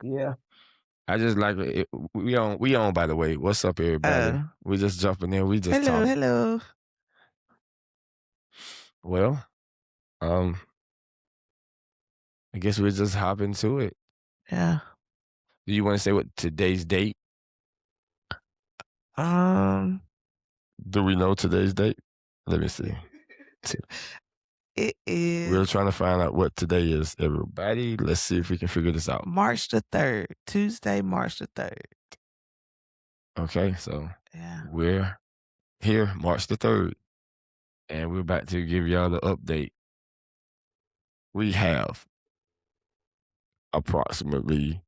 Yeah. I just like it. We on, by the way. What's up, everybody? Oh, We just jumping in. We just hello, talking. hello. Well, um, I guess we'll just hop into it. Yeah. Do you want to say what today's date? Um, Do we know today's date? Let me see. it We're is trying to find out what today is, everybody. Let's see if we can figure this out. March the 3rd, Tuesday, March the 3rd. Okay, so Yeah. we're here, March the 3rd, and we're about to give y'all the update. We have approximately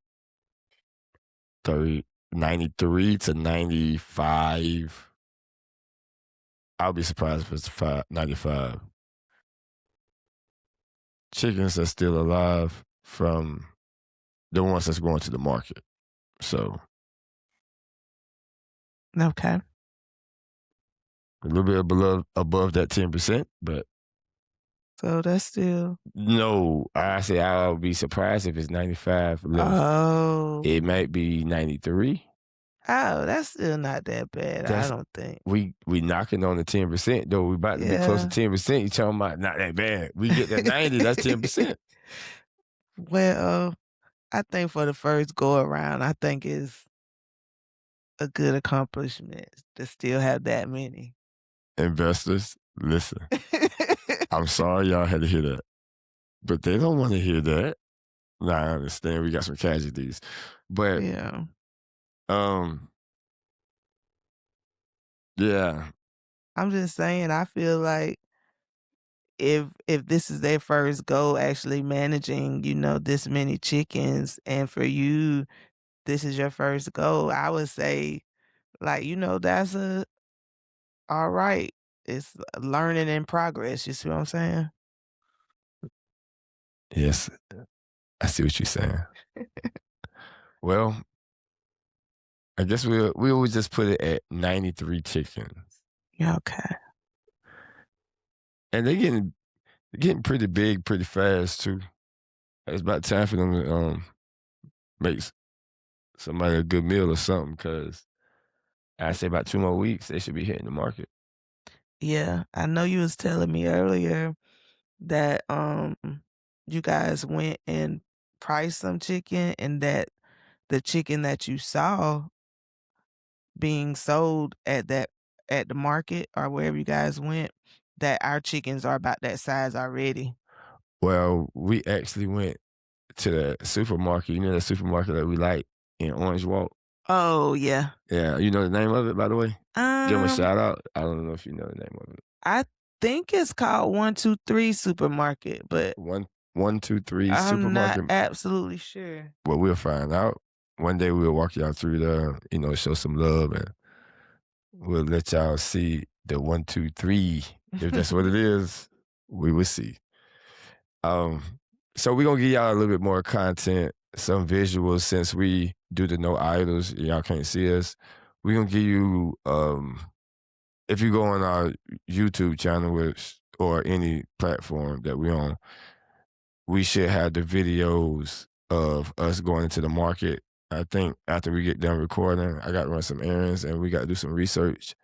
93 to 95. I'll be surprised if it's 95 chickens that's still alive from the ones that's going to the market. So Okay. a little bit above that 10%, but So that's still no, I say I'll be surprised if it's 95 left. oh. It might be 93. Oh, that's still not that bad, I That's don't think. we knocking on the 10% though. We about to be close to Yeah. 10%. You talking about not that bad. We get that 90, that's 10%. Well, I think for the first go around, I think it's a good accomplishment to still have that many. Investors, listen. I'm sorry y'all had to hear that. But they don't want to hear that. Nah, I understand. We got some casualties. But Yeah. um yeah. I'm just saying, I feel like if this is their first go actually managing, this many chickens, and for you, this is your first go, I would say, like, that's all right. It's learning in progress. You see what I'm saying? Yes, I see what you're saying. Well, I guess we will just put it at 93 chickens. Yeah, okay. And they're getting pretty big pretty fast too. It's about time for them to make somebody a good meal or something, because I say about 2 more weeks they should be hitting the market. Yeah, I know you was telling me earlier that you guys went and priced some chicken, and that the chicken that you saw being sold at the market or wherever you guys went, that our chickens are about that size already. Well, we actually went to the supermarket. You know the supermarket that we like in Orange Walk? Oh, yeah. Yeah, you know the name of it, by the way? Give them a Um, shout out. I don't know if you know the name of it. I think it's called 123 Supermarket, but One, two, three I'm not supermarket. absolutely sure. Well, we'll find out. One day we'll walk y'all through there, show some love, and we'll let y'all see the 1, 2, 3. If that's what it is, we will see. Um, so we're gonna give y'all a little bit more content, some visuals, since we do the no idols. Y'all can't see us. We're gonna give you if you go on our YouTube channel, or any platform that we're on, we should have the videos of us going into the market. I think after we get done recording, I got to run some errands and we got to do some research,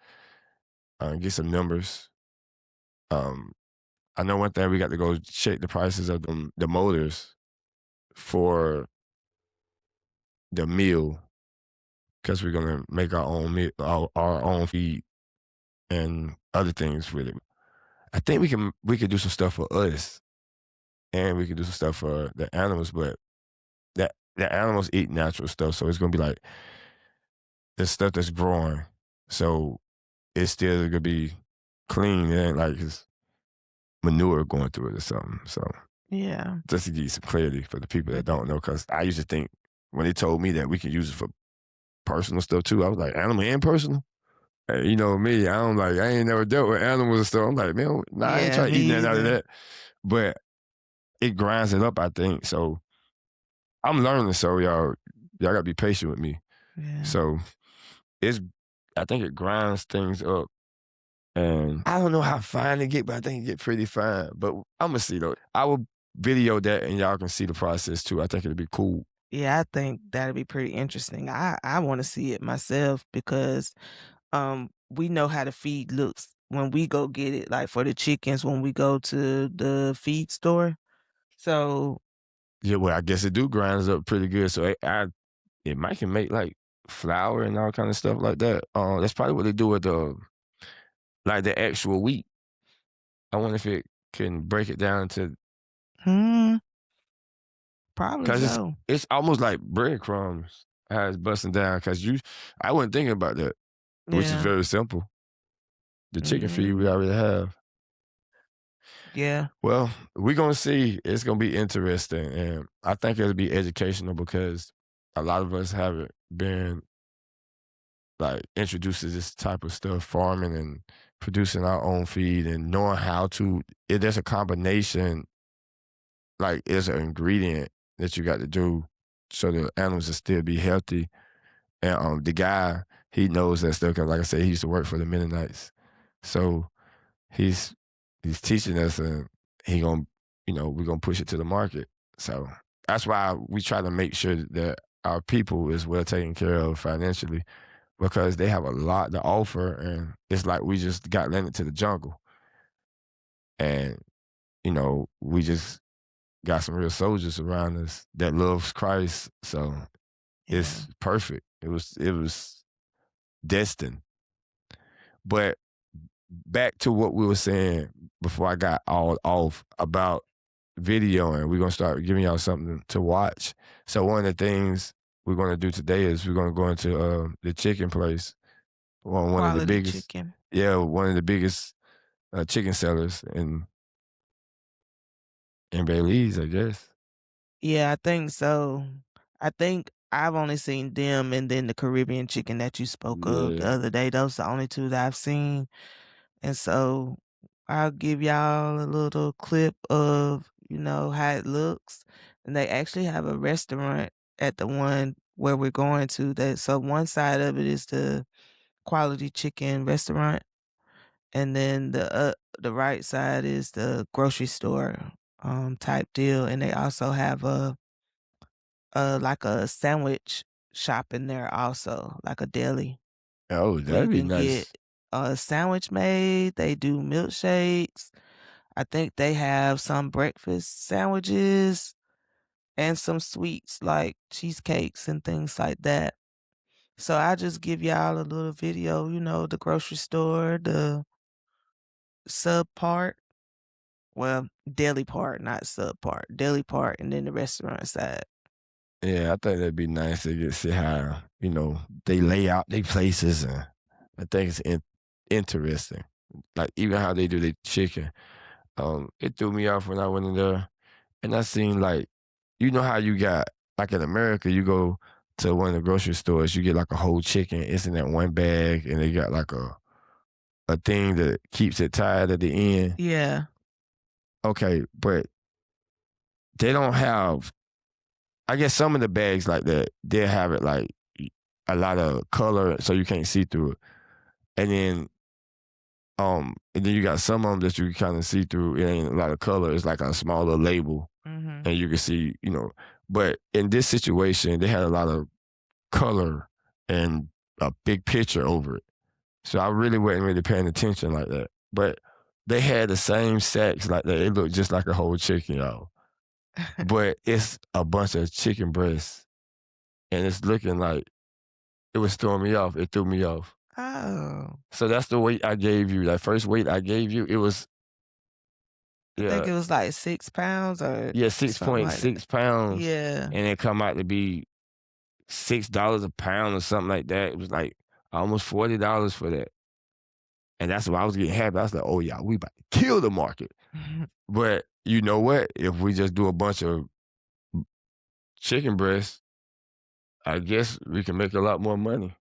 get some numbers. Um, I know one thing, we got to go check the prices of the motors for the meal, because we're gonna make our own meal, our own feed and other things with it. I think we can do some stuff for us, and we can do some stuff for the animals, but that the animals eat natural stuff, so it's gonna be like the stuff that's growing. So it's still gonna be clean. It ain't like it's manure going through it or something. So Yeah. just to give you some clarity for the people that don't know, because I used to think when they told me that we can use it for personal stuff too, I was like, animal and personal. You know me, I ain't never dealt with animals and stuff. I'm like, man, nah, I ain't Yeah, trying to eat me nothing out of either. that. But it grinds it up, I think. So I'm learning. So y'all gotta be patient with me. Yeah. So it's I think it grinds things up. And I don't know how fine it get, but I think it get pretty fine. But I'm gonna see though. I will video that and y'all can see the process too. I think it'll be cool. Yeah, I think that'd be pretty interesting. I wanna see it myself because, we know how the feed looks when we go get it, like, for the chickens when we go to the feed store. So Yeah, well, I guess it do grinds up pretty good, so it might can make, like, flour and all kind of stuff like that. That's probably what they do with the like, the actual wheat. I wonder if it can break it down to hmm, probably 'cause so. it's almost like breadcrumbs how it's busting down. Cause I wasn't thinking about that, which is Yeah. very simple. The chicken feed we Mhm. already have. Yeah, Well, we're gonna see. It's gonna be interesting, and I think it'll be educational because a lot of us haven't been like introduced to this type of stuff, farming and producing our own feed and knowing how to. There's a combination, like there's an ingredient that you got to do so the animals will still be healthy. And the guy, he knows that stuff because, like I said, he used to work for the Mennonites, so he's he's teaching us, and he gonna, we're gonna push it to the market. So that's why we try to make sure that our people is well taken care of financially because they have a lot to offer, and it's like we just got landed to the jungle, and we just got some real soldiers around us that loves Christ, so yeah. it's perfect. It was destined. But back to what we were saying before I got all off about videoing. We're gonna start giving y'all something to watch. So one of the things we're gonna do today is we're gonna go into the chicken place. One of the Quality biggest, chicken. yeah, one of the biggest chicken sellers in Belize, I guess. Yeah, I think so. I think I've only seen them and then the Caribbean chicken that you spoke of the Yeah. other day. Those the only 2 that I've seen, and so I'll give y'all a little clip of, how it looks, and they actually have a restaurant at the one where we're going to that so one side of it is the quality chicken restaurant, and then the right side is the grocery store, type deal, and they also have like a sandwich shop in there also, like a deli Oh, where you that'd be can get nice. a sandwich made. They do milkshakes. I think they have some breakfast sandwiches and some sweets like cheesecakes and things like that. So I just give y'all a little video, the grocery store, the sub part. Well, deli part, not sub part. Deli part, and then the restaurant side. Yeah, I think that'd be nice to get see how they lay out their places, and I think it's interesting. Like even how they do their chicken. It threw me off when I went in there, and I seen like, how you got like in America, you go to one of the grocery stores, you get like a whole chicken. It's in that one bag, and they got like a thing that keeps it tied at the end. Yeah. Okay, but they don't have. I guess some of the bags like that, they'll have it like a lot of color, so you can't see through it. And then you got some of them that you can kind of see through. It ain't a lot of color. It's like a smaller label, Mhm. and you can see. But in this situation, they had a lot of color and a big picture over it. So I really wasn't really paying attention like that. But they had the same sacks like that. It looked just like a whole chicken, y'all. But it's a bunch of chicken breasts, and it's looking like it was throwing me off. It threw me off. Oh. So that's the weight I gave you. That first weight I gave you, it was, I think yeah, it was like 6 pounds or yeah, something like that. 6.6 pounds, Yeah. and it come out to be $6 a pound or something like that. It was like almost $40 for that. And that's why I was getting happy. I was like, oh yeah, we about to kill the market. But you know what? If we just do a bunch of chicken breasts, I guess we can make a lot more money.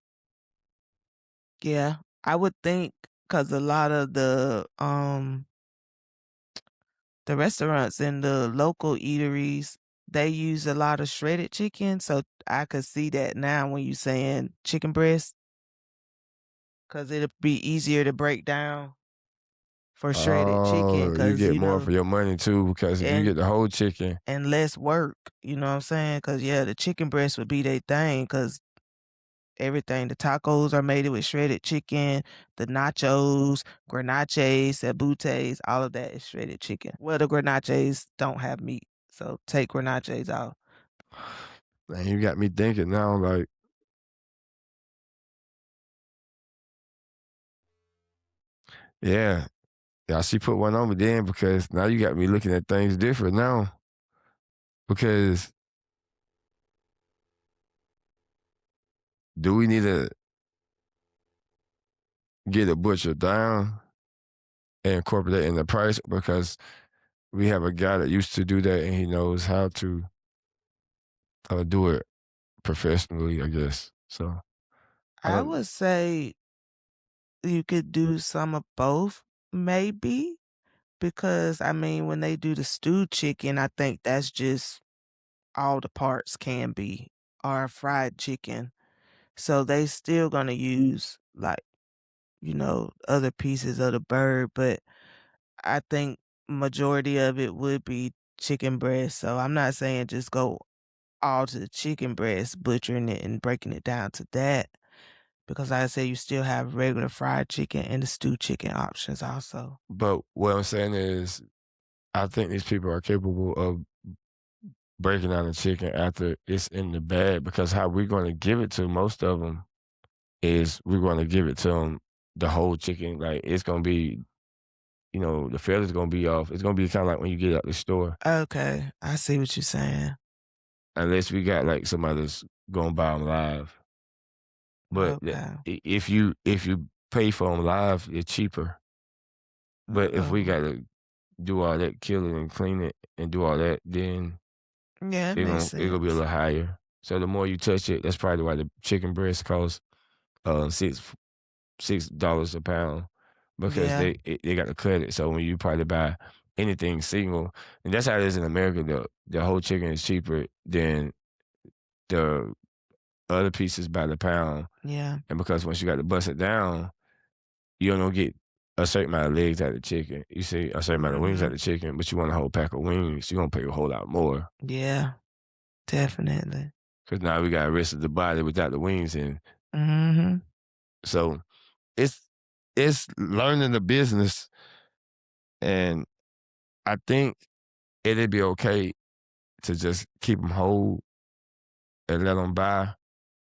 Yeah. I would think because a lot of the restaurants and the local eateries, they use a lot of shredded chicken, so I could see that now when you saying chicken breast, because 'cause it'll be easier to break down. for shredded chicken, Oh, you cause get more for your money too, because if you and get the whole chicken, and less work, you know what I'm saying? Cause yeah, the chicken breast would be their thing, cause everything, the tacos are made with shredded chicken, the nachos, grenaches, sabutes, all of that is shredded chicken. Well, the grenaches don't have meat, so take grenaches out. man, you got me thinking now, like, yeah, yeah, she put one on me then because now you got me looking at things different now. Because do we need to get a butcher down and incorporate that in the price? Because we have a guy that used to do that and he knows how to do it professionally, I guess. So I I don't. would say you could do some of both, maybe, because I mean, when they do the stewed chicken, I think that's just all the parts can be, or fried chicken. So they still gonna use like, other pieces of the bird, but I think majority of it would be chicken breast. So I'm not saying just go all to the chicken breast, butchering it and breaking it down to that. Because like I said, you still have regular fried chicken and the stewed chicken options also. But what I'm saying is, I think these people are capable of breaking down the chicken after it's in the bag because how we're going to give it to most of them is we're going to give it to them the whole chicken. Like it's going to be, the feather's going to be off. It's going to be kind of like when you get out the store, Okay, I see what you're saying. unless we got like somebody that's going to buy them live. But Okay. if you pay for them live, it's cheaper. But if we Oh, got to do all that, kill it and clean it and do all that, then yeah, it It makes gon' it gonna be a sense. little higher. So the more you touch it, that's probably why the chicken breast costs $6 a pound because Yeah, they got to cut it. So when you probably buy anything single, and that's how it is in America. The whole chicken is cheaper than the other pieces by the pound, yeah. and because once you got to bust it down, you don't get a certain amount of legs out of the chicken. You see a certain amount of wings out Mhm. of the chicken, but you want a whole pack of wings, you're gonna pay a whole lot more. Yeah, definitely. Cause now we got the rest of the body without the wings in. Mhm. So it's it's learning the business, and I think it'd be okay to just keep them whole and let them buy.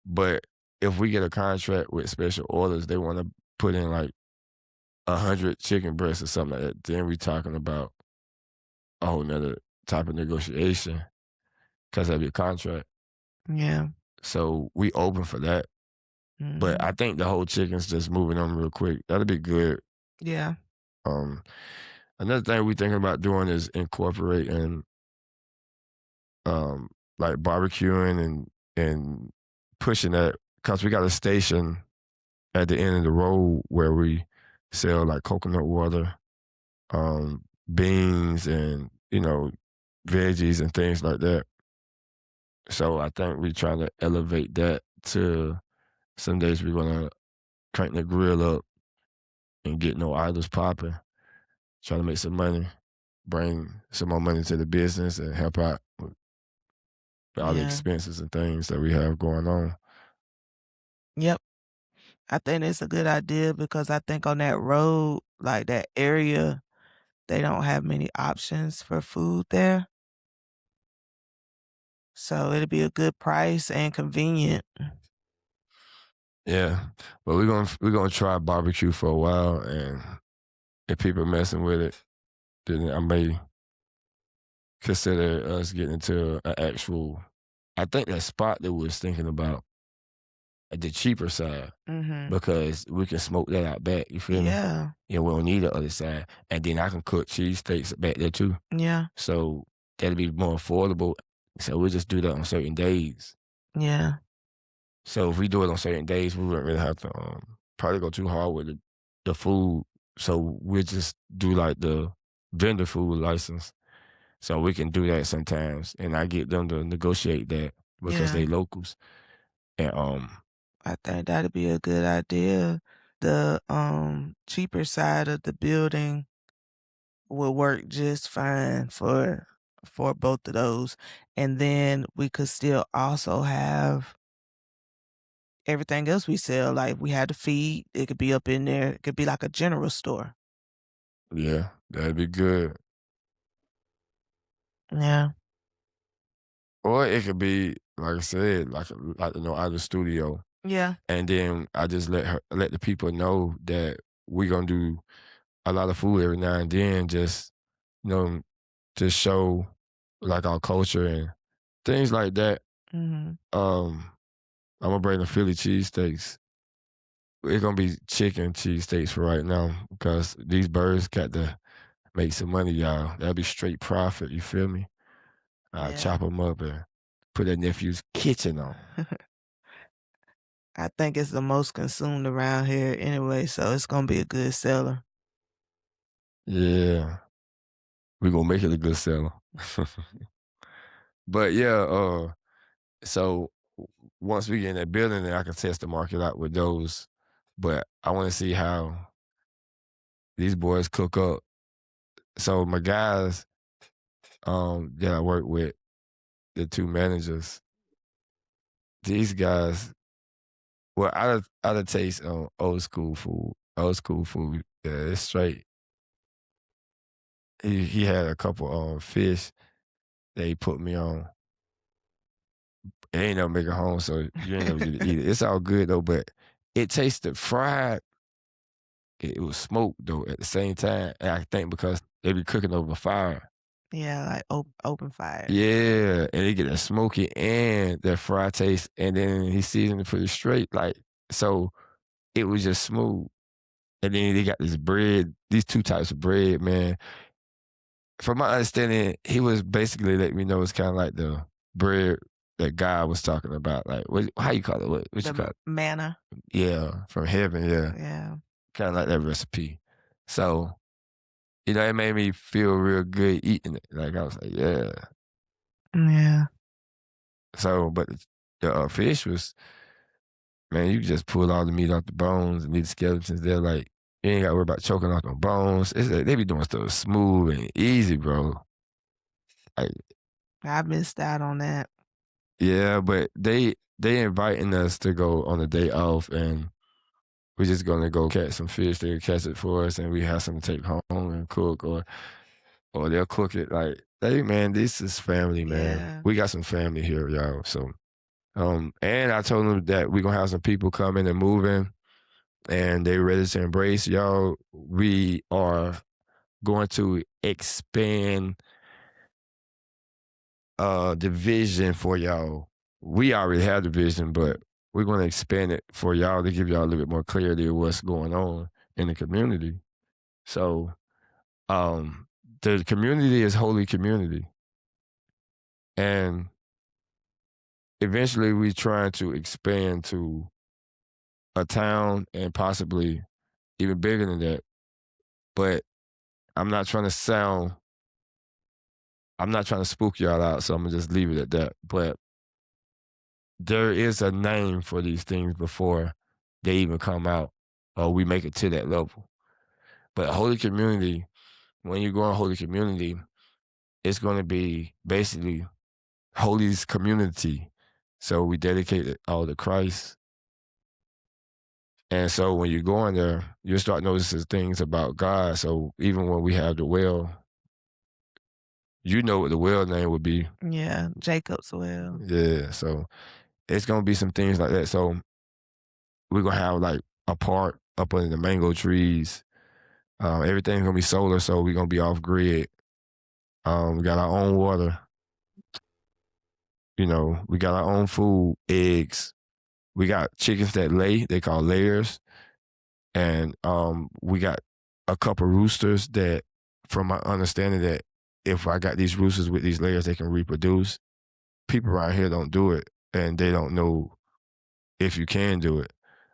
But if we get a contract with special orders, they want to put in like 100 chicken breasts or something like that. Then we talking about a whole nother type of negotiation because of your contract. Yeah. So we open for that. But Mhm. I think the whole chicken's just moving on real quick. That'd be good. Yeah. Um, Another thing we thinking about doing is incorporating um, like barbecuing and pushing that because we got a station at the end of the road where we sell like coconut water, beans, and veggies and things like that. So I think we're trying to elevate that to some days we're gonna crank the grill up and get no idles popping, try to make some money, bring some more money to the business, and help out with all the Yeah. expenses and things that we have going on. Yep. I think it's a good idea because I think on that road, like that area, they don't have many options for food there. So it'll be a good price and convenient. Yeah, but we're gonna try barbecue for a while, and if people messing with it, then I may consider us getting into an actual. I think that spot that we was thinking about at the cheaper side Mhm. because we can smoke that out back. You feel me? Yeah. Yeah, we don't need the other side, and then I can cook cheesesteaks back there too. Yeah. So that'll be more affordable. So we'll just do that on certain days. Yeah. So if we do it on certain days, we wouldn't really have to probably go too hard with the food. So we'll just do like the vendor food license. So we can do that sometimes, and I get them to negotiate that because Yeah. they locals. And I think that'd be a good idea. The cheaper side of the building will work just fine for both of those, and then we could still also have everything else we sell, like, we had the feed, it could be up in there, it could be like a general store. Yeah, that'd be good. Yeah, Or it could be, like I said, like out of the studio, yeah, and then I just let the people know that we gonna do a lot of food every now and then, just you know, to show like our culture and things like that. mhm, Um, I'm gonna bring the Philly cheesesteaks. It's gonna be chicken cheesesteaks for right now because these birds got to make some money, y'all. That'll be straight profit. You feel me? I yeah. chop them up and put that nephew's kitchen on. I think it's the most consumed around here anyway, so it's gonna be a good seller. Yeah, we gonna make it a good seller. But yeah, so once we get in that building, then I can test the market out with those. But I want to see how these boys cook up. So my guys, that I work with, the two managers, these guys, well, out of taste old school food. Old school food, yeah, it's straight. He had a couple fish that he put me on. It ain't never make it home, so you ain't never get to eat it. It's all good though, but it tasted fried. It was smoked though at the same time. And I think because they be cooking over fire. Yeah, like open fire. Yeah, and they get that smoky and that fried taste, and then he seasoned it pretty straight. Like so, it was just smooth. And then they got this bread, these two types of bread, man. From my understanding, he was basically letting me know it's kind of like the bread that God was talking about. Like, how you call it? What The you call it? manna. Yeah, from heaven. Yeah, Yeah, kind of like that recipe. So, it made me feel real good eating it. Like, I was like, yeah. yeah, So, but the fish was, man, you just pull all the meat off the bones and leave the skeletons there. Like, you ain't got to worry about choking off the bones. They be doing stuff smooth and easy, bro. Like, I missed out on that. yeah, but they inviting us to go on a day off, and we're just gonna go catch some fish. They'll catch it for us, and we have some to take home and cook, or they'll cook it. Like, hey, man, this is family, man. Yeah, We got some family here, y'all. So, and I told them that we're gonna have some people coming and moving, and they ready to embrace y'all. We are going to expand the vision for y'all. We already have the vision, but we're gonna expand it for y'all to give y'all a little bit more clarity of what's going on in the community. So um the community is holy community. And eventually we trying to expand to a town and possibly even bigger than that. But I'm not trying to sound I'm not trying to spook y'all out, so I'm gonna just leave it at that. But there is a name for these things before they even come out or we make it to that level. But holy community, when you go in holy community, it's going to be basically holy's community. So we dedicate it all to Christ. And so when you go in there, you start noticing things about God. So even when we have the well, you know what the well name would be. yeah, Jacob's well. Yeah. So it's going to be some things like that. So we're going to have like a park up under the mango trees. Everything's gonna be solar, so we're gonna be off grid. We got our own water. We got our own food, eggs. We got chickens that lay. They call layers, and we got a couple roosters that, from my understanding, that if I got these roosters with these layers, they can reproduce. People around here don't do it, and they don't know if you can do it.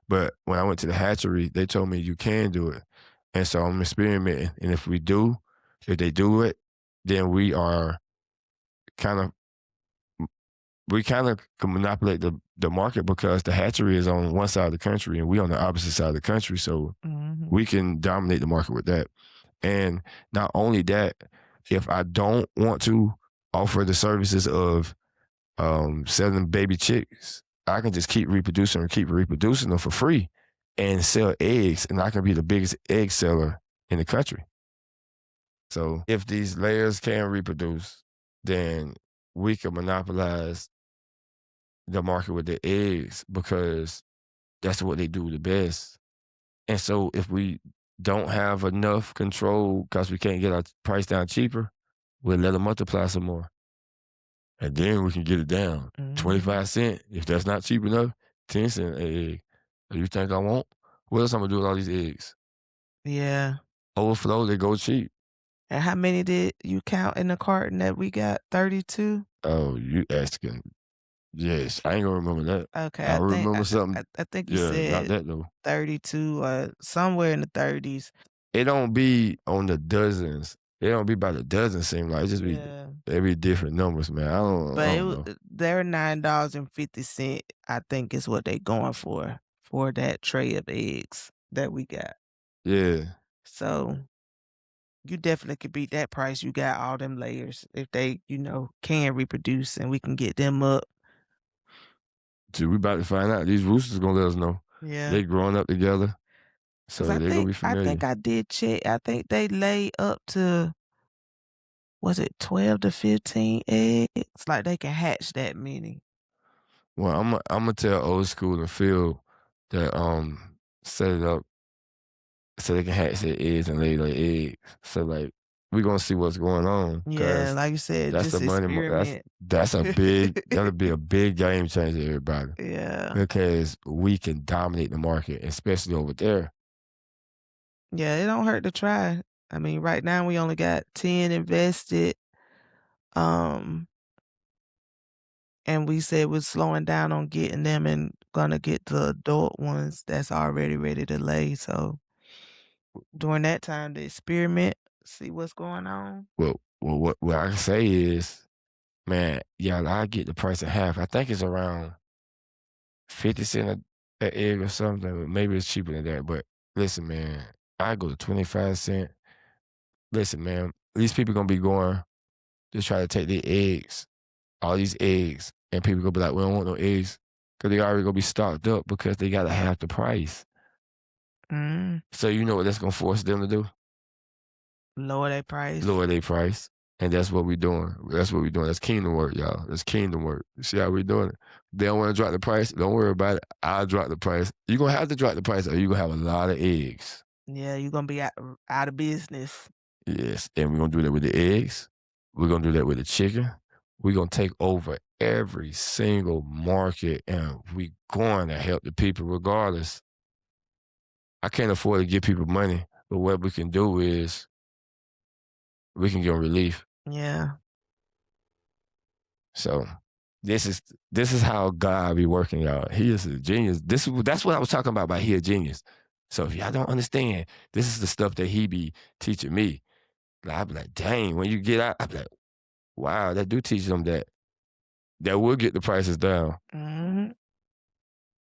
But when I went to the hatchery, they told me you can do it, and so I'm experimenting. And if they do it, then kind of we kind of can manipulate the market because the hatchery is on one side of the country and we on the opposite side of the country, so Mhm. we can dominate the market with that. And not only that, if I don't want to offer the services of selling baby chicks, I can just keep reproducing them for free and sell eggs, and I can be the biggest egg seller in the country. So if these layers can reproduce, then we can monopolize the market with the eggs because that's what they do the best. And so if we don't have enough control because we can't get our price down cheaper, we'll let them multiply some more. And then we can get it down. Mhm. 25 cents. If that's not cheap enough, 10 cent a egg. You think I won't? What else I'm gonna do with all these eggs? Yeah. Overflow, they go cheap. And how many did you count in the carton that we got? 32? Oh, you asking. Yes, I ain't gonna remember that. Okay, I I think remember something. I think you Yeah, not said that though. 32 or somewhere in the 30s. It don't be on the dozens. It don't be by the dozen seem like. It just be Yeah. it be different numbers, man. I But don't know. they're $9.50, I think is what they going for that tray of eggs that we got. Yeah. So you definitely could beat that price. You got all them layers if they, can reproduce and we can get them up. So we about to find out. These roosters gonna let us know. Yeah. They growing up together, 'Cause so they gonna be I think familiar. I did check. I think they lay up to, was it 12 to 15 eggs? Like they can hatch that many. Well, I'm gonna tell old school and Phil that set it up so they can hatch their eggs and lay their eggs. So like we gonna see what's going on Yeah, because like you said, that's the just money. experiment. That's a big that'll be a big game changer, everybody, Yeah. because we can dominate the market, especially over there. Yeah, it don't hurt to try. I mean, right now we only got 10 invested. Um, and we said we're slowing down on getting them and gonna get the adult ones that's already ready to lay. So during that time to experiment, see what's going on. Well, what I can say is, man, yeah, I get the price of half. I think it's around 50 cent a egg or something. But maybe it's cheaper than that. But listen, man, I go to 25 cent. Listen, man, these people gonna be going to try to take their eggs, all these eggs, and people gonna be like, we don't want no eggs because they already gonna be stocked up because they gotta half the price. Mm, So you know what that's gonna force them to do? lower that price. Lower their price. And that's what we doing. That's what we doing. That's kingdom work, y'all. That's kingdom work. You see how we doing it? They don't want to drop the price. Don't worry about it. I'll drop the price. You're gonna have to drop the price or you're gonna have a lot of eggs. Yeah, you're gonna be out of business. Yes. And we're gonna do that with the eggs. We're gonna do that with the chicken. We're gonna take over every single market and we going to help the people regardless. I can't afford to give people money, but what we can do is we can give them relief. Yeah, So this is how God be working, y'all. He is a genius. That's what I was talking about he a genius. So if y'all don't understand, this is the stuff that he be teaching me. Like, I be like, dang, when you get out, I be like, wow, that do teach them that will get the prices down. mhm.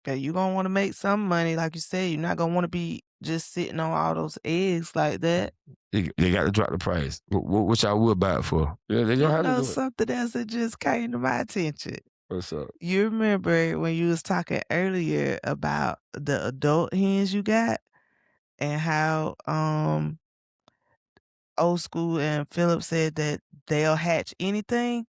Yeah, you gonna wanna make some money, like you said, you're not gonna wanna be just sitting on all those eggs like that. They got to drop the price, which I would buy it for. Yeah, they You don't have to know do it. something else that just came to my attention? What's up? You remember when you was talking earlier about the adult hens you got and how, Old School and Philip said that they'll hatch anything?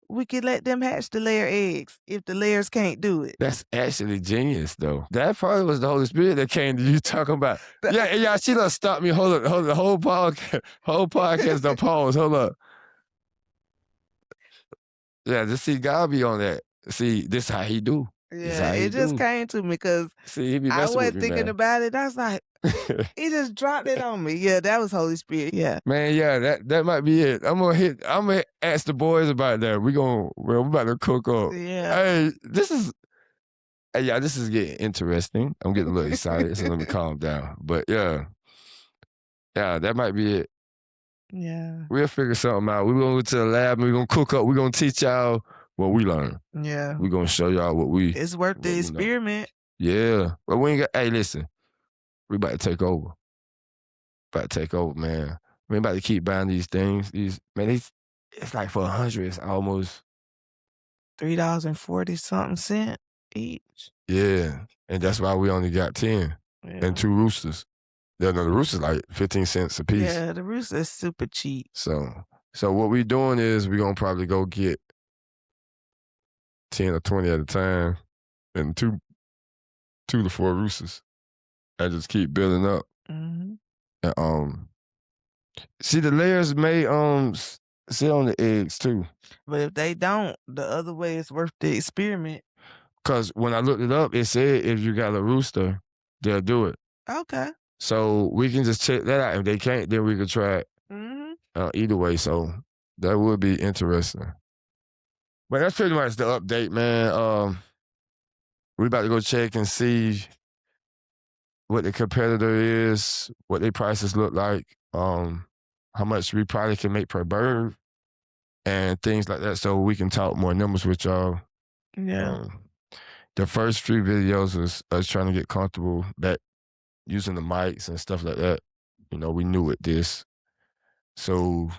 We could let them hatch the layer eggs if the layers can't do it. That's actually genius, though. That probably was the Holy Spirit that came to you talking about. Yeah, yeah. She done stopped me. Hold up. The whole podcast done pause. Hold up. Yeah, just see God be on that. See, this how he do. This Yeah, how he it just do. came to me because See, he be I messing with wasn't me, thinking man. about it. I was like, he just dropped it on me. Yeah, that was Holy Spirit. Yeah. Man, yeah, that might be it. I'm gonna ask the boys about that. We're about to cook up. Yeah. Hey, yeah, this is getting interesting. I'm getting a little excited, so let me calm down. But yeah, that might be it. Yeah. We'll figure something out. We're gonna go to the lab and we're gonna cook up. We're gonna teach y'all what we learn. Yeah. We're gonna show y'all It's worth the what we know. experiment. Yeah. But we ain't got hey, listen, we about to take over. About to take over, man. We about to keep buying these things. These man, it's like for 100, it's almost $3.40 something cent each. yeah, and that's why we only got 10 and Yeah. 2 roosters. Yeah, no, the roosters like 15 cents a piece. Yeah, the rooster is super cheap. So so what we doing is we gonna probably go get 10 or 20 at a time and 2 to 4 roosters and just keep building up. Mhm. And, see the layers may sit on the eggs too. But if they don't, the other way is worth the experiment. Cause when I looked it up, it said if you got a rooster, they'll do it. Okay. So we can just check that out. If they can't, then we can try it Mhm. either way. So that would be interesting. But that's pretty much the update, man. We about to go check and see what the competitor is, what their prices look like, how much we probably can make per bird, and things like that. So we can talk more numbers with y'all. Yeah. Um, the first few videos was us trying to get comfortable back using the mics and stuff like that. You know, we knew with this. So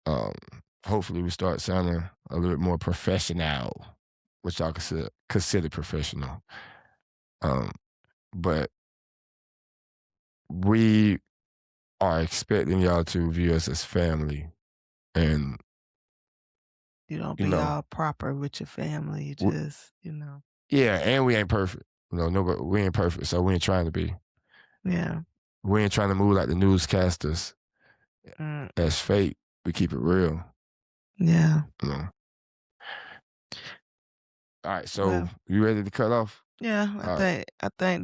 um, hopefully we start sounding a little bit more professional, which y'all consider professional. Um, but we are expecting y'all to view us as family. And, You don't you be know, all proper with your family, you w- just. yeah, and we ain't perfect. You know, nobody, we ain't perfect, so we ain't trying to be. Yeah. We ain't trying to move like the newscasters Mm-mm. as fake. We keep it real, Yeah. you know. All right, so Well, you ready to cut off? yeah, I All right. think I think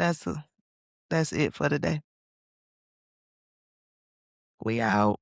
that's it for today. We out.